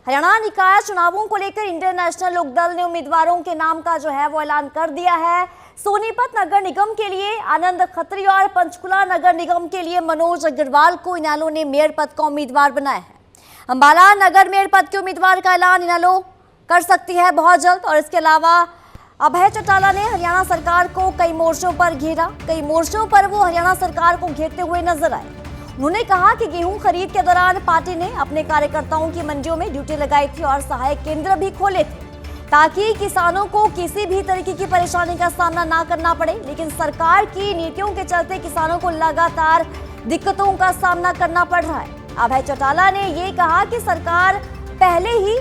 हरियाणा निकाय चुनावों को लेकर इंडियन नेशनल लोकदल ने उम्मीदवारों के नाम का जो है वो ऐलान कर दिया है। सोनीपत नगर निगम के लिए आनंद खत्री और पंचकुला नगर निगम के लिए मनोज अग्रवाल को इनेलो ने मेयर पद का उम्मीदवार बनाया है। अंबाला नगर मेयर पद के उम्मीदवार का ऐलान इनेलो कर सकती है बहुत जल्द। और इसके अलावा अभय चौटाला ने हरियाणा सरकार को कई मोर्चों पर घेरा। कई मोर्चों पर वो हरियाणा सरकार को घेरते हुए नजर आए। उन्होंने कहा कि गेहूं खरीद के दौरान पार्टी ने अपने कार्यकर्ताओं की मंडियों में ड्यूटी लगाई थी और सहायक केंद्र भी खोले थे ताकि किसानों को किसी भी तरीके की परेशानी का सामना ना करना पड़े। लेकिन सरकार की नीतियों के चलते किसानों को लगातार दिक्कतों का सामना करना पड़ रहा है। अभय चौटाला ने ये कहा कि सरकार पहले ही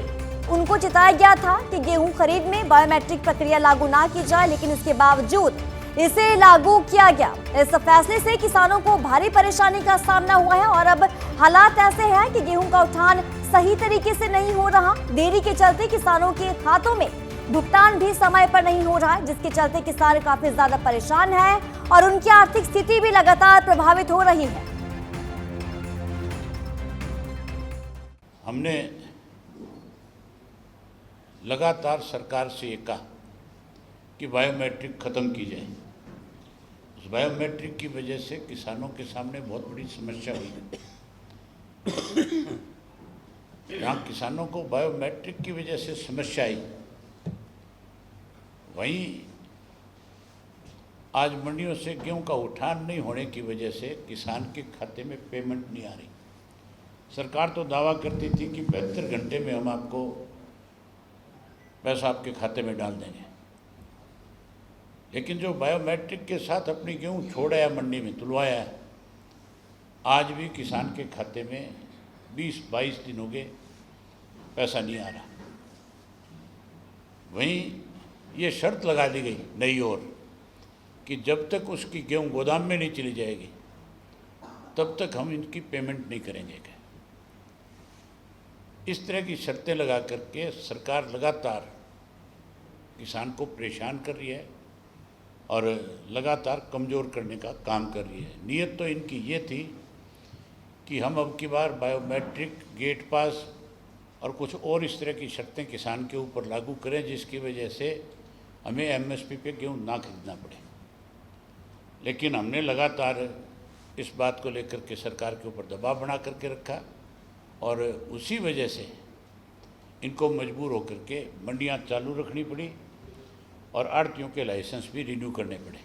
उनको चिताया गया था कि गेहूं खरीद में बायोमेट्रिक प्रक्रिया लागू ना की जाए, लेकिन इसके बावजूद इसे लागू किया गया। इस फैसले से किसानों को भारी परेशानी का सामना हुआ है और अब हालात ऐसे हैं कि गेहूं का उठान सही तरीके से नहीं हो रहा। देरी के चलते किसानों के खातों में भुगतान भी समय पर नहीं हो रहा है, जिसके चलते किसान काफी ज्यादा परेशान है और उनकी आर्थिक स्थिति भी लगातार प्रभावित हो रही है। हमने लगातार सरकार से ये कहा कि बायोमेट्रिक ख़त्म की जाए। उस बायोमेट्रिक की वजह से किसानों के सामने बहुत बड़ी समस्या हुई है। जहाँ किसानों को बायोमेट्रिक की वजह से समस्या आई, वहीं आज मंडियों से गेहूं का उठान नहीं होने की वजह से किसान के खाते में पेमेंट नहीं आ रही। सरकार तो दावा करती थी कि 72 घंटे में हम आपको पैसा आपके खाते में डाल देंगे, लेकिन जो बायोमेट्रिक के साथ अपनी गेहूँ छोड़ा मंडी में तुलवाया है, आज भी किसान के खाते में 20-22 दिन हो गए, पैसा नहीं आ रहा। वहीं ये शर्त लगा दी गई नई ओर कि जब तक उसकी गेहूँ गोदाम में नहीं चली जाएगी तब तक हम इनकी पेमेंट नहीं करेंगे। इस तरह की शर्तें लगा करके सरकार लगातार किसान को परेशान कर रही है और लगातार कमज़ोर करने का काम कर रही है। नीयत तो इनकी ये थी कि हम अब की बार बायोमेट्रिक, गेट पास और कुछ और इस तरह की शर्तें किसान के ऊपर लागू करें, जिसकी वजह से हमें एमएसपी पे गेहूँ ना खरीदना पड़े। लेकिन हमने लगातार इस बात को लेकर के सरकार के ऊपर दबाव बना करके रखा और उसी वजह से इनको मजबूर होकर के मंडियाँ चालू रखनी पड़ी और आढ़तियों के लाइसेंस भी रिन्यू करने पड़े।